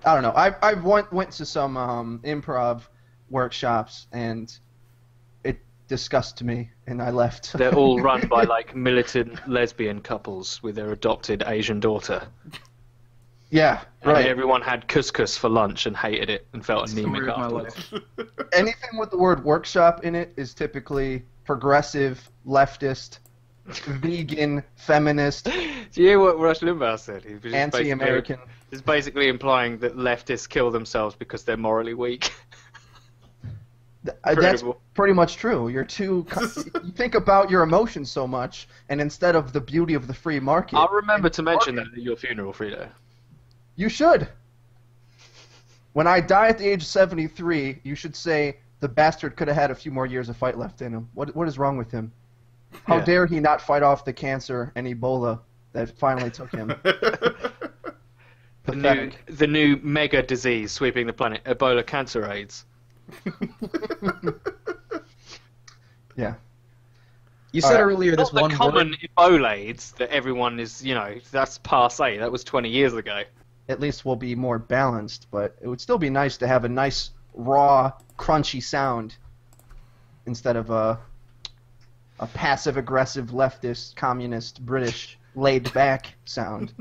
I don't know. I've went to some improv workshops, and it disgusted me, and I left. They're all run by like militant lesbian couples with their adopted Asian daughter. Yeah, And right. everyone had couscous for lunch and hated it and felt anemic Story of my afterwards. life. Anything with the word workshop in it is typically progressive, leftist, vegan, feminist, Do you hear what Rush Limbaugh said? He was just anti-American. He's basically implying that leftists kill themselves because they're morally weak. That's Incredible. pretty much true. You think about your emotions so much, and instead of the beauty of the free market, I'll remember to mention that at your funeral, Frito. you should. When I die at the age of 73, you should say the bastard could have had a few more years of fight left in him. What is wrong with him? How Yeah. dare he not fight off the cancer and Ebola that finally took him? Pathetic. The new mega disease sweeping the planet, Ebola cancer AIDS. Yeah. You said Alright. earlier this Not one the common word. Ebola AIDS that everyone is, that's passé. That was 20 years ago. At least we'll be more balanced, but it would still be nice to have a nice, raw, crunchy sound instead of a passive-aggressive, leftist, communist, British, laid-back sound.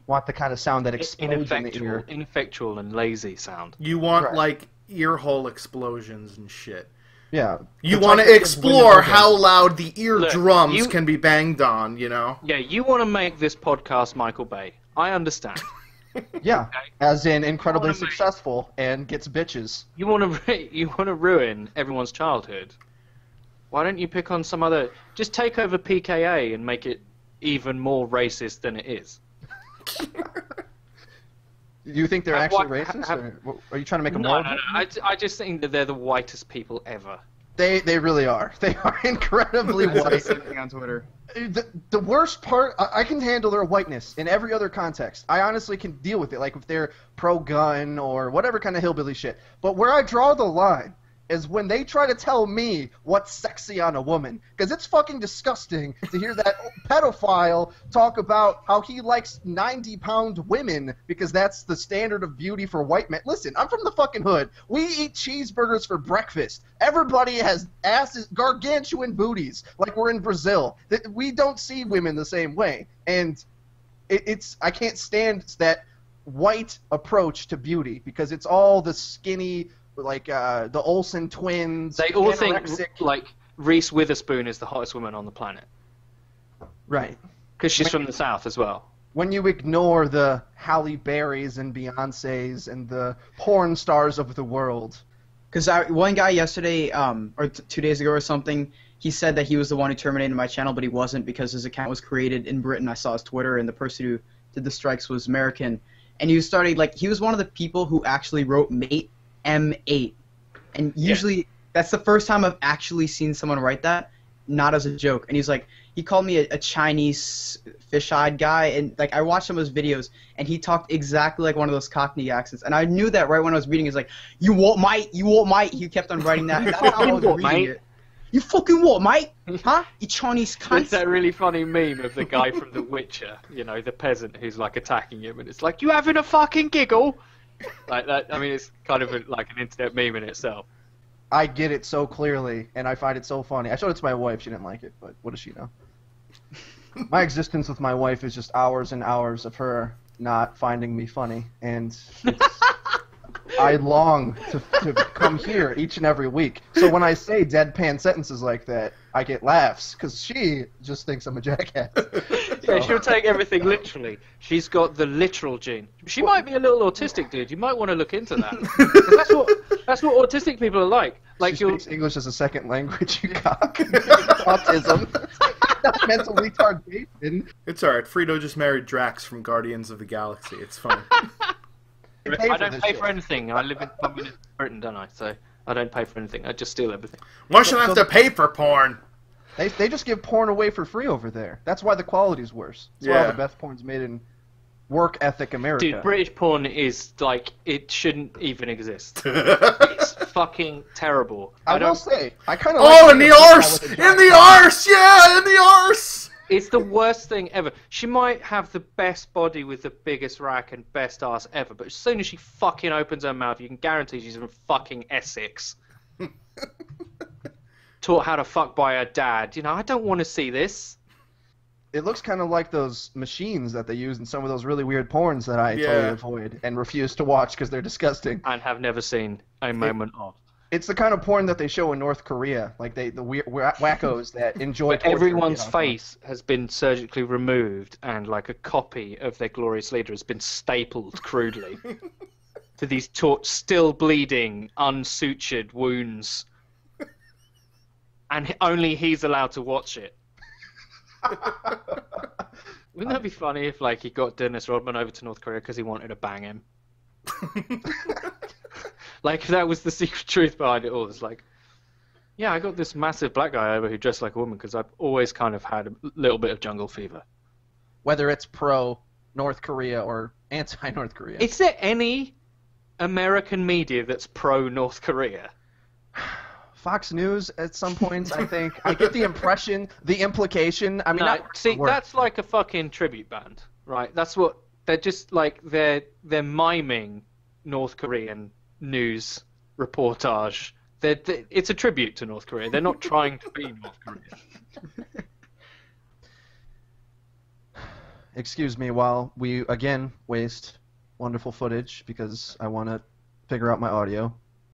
Want the kind of sound that explodes in the ear. Ineffectual and lazy sound. You want, Right. like, earhole explosions and shit. Yeah. You The want type to that gives women explore orgasms. how loud the eardrums you- can be banged on, you know? Yeah, you want to make this podcast Michael Bay. I understand. Yeah, Okay. as in incredibly wanna make- successful and gets bitches. You want to ruin everyone's childhood. Why don't you pick on some other? Just take over PKA and make it even more racist than it is. Do you think they're Have actually what- racist? have- Or are you trying to make a No, moral? no, no. I just think that they're the whitest people ever. They really are. They are incredibly I said the white. same thing on Twitter. The worst part, I can handle their whiteness in every other context. I honestly can deal with it, like if they're pro-gun or whatever kind of hillbilly shit. But where I draw the line is when they try to tell me what's sexy on a woman. Because it's fucking disgusting to hear that pedophile talk about how he likes 90-pound women because that's the standard of beauty for white men. Listen, I'm from the fucking hood. We eat cheeseburgers for breakfast. Everybody has asses, gargantuan booties, like we're in Brazil. We don't see women the same way. And it's I can't stand that white approach to beauty because it's all the skinny, like the Olsen twins. They all anorexic- think like Reese Witherspoon is the hottest woman on the planet right. because she's from the South as well. When you ignore the Halle Berrys and Beyoncés and the porn stars of the world. Because one guy yesterday, or 2 days ago or something, he said that he was the one who terminated my channel, but he wasn't because his account was created in Britain. I saw his Twitter, and the person who did the strikes was American. And he started, like, he was one of the people who actually wrote Mate M8. And usually, that's the first time I've actually seen someone write that, not as a joke. And he's like, he called me a Chinese fish-eyed guy, and like I watched some of his videos, and he talked exactly like one of those Cockney accents. And I knew that right when I was reading. He's like, "You what, mate? You what, mate?" He kept on writing that. And that's how I was What, reading mate? it. You fucking what, mate? Huh? You Chinese There's cunt? that really funny meme of the guy from The Witcher, the peasant who's like attacking him, and it's like, "You having a fucking giggle?" Like that. I mean, it's kind of like an internet meme in itself. I get it so clearly, and I find it so funny. I showed it to my wife. She didn't like it, but what does she know? My existence with my wife is just hours and hours of her not finding me funny, and I long to come here each and every week. So when I say deadpan sentences like that, I get laughs, because she just thinks I'm a jackass. Yeah, she'll take everything literally. She's got the literal gene. She might be a little autistic, dude. You might want to look into that. 'Cause that's what autistic people are like. Like She you'll speaks English as a second language, you cock. Autism. Not mental retardation. It's alright. Frito just married Drax from Guardians of the Galaxy. It's funny. I don't this pay shit. for anything. I live in communist Britain, don't I? So I don't pay for anything. I just steal everything. Why should I have to pay for porn? They just give porn away for free over there. That's why the quality's worse. That's why all Yeah. the best porn's made in work ethic America. Dude, British porn is like it shouldn't even exist. It's fucking terrible. I will don't. say, I kind of Oh, in the arse! In the arse! Yeah, in the arse! It's the worst thing ever. She might have the best body with the biggest rack and best ass ever, but as soon as she fucking opens her mouth, you can guarantee she's from fucking Essex. Taught how to fuck by her dad. You know, I don't want to see this. It looks kind of like those machines that they use in some of those really weird porns that I totally avoid and refuse to watch because they're disgusting. And have never seen a moment of. It's the kind of porn that they show in North Korea, like the weird wackos that enjoy. But everyone's face has been surgically removed, and like a copy of their glorious leader has been stapled crudely to these still bleeding, unsutured wounds, and only he's allowed to watch it. Wouldn't that be funny if, like, he got Dennis Rodman over to North Korea because he wanted to bang him? Like, if that was the secret truth behind it all. It's like, yeah, I got this massive black guy over who dressed like a woman because I've always kind of had a little bit of jungle fever. Whether it's pro-North Korea or anti-North Korea. Is there any American media that's pro-North Korea? Fox News at some points, I think. I get the impression, the implication. I mean, that's like a fucking tribute band, right? That's what they're just like. They're miming North Korean news reportage. It's a tribute to North Korea. They're not trying to be North Korea. Excuse me while we again waste wonderful footage because I want to figure out my audio.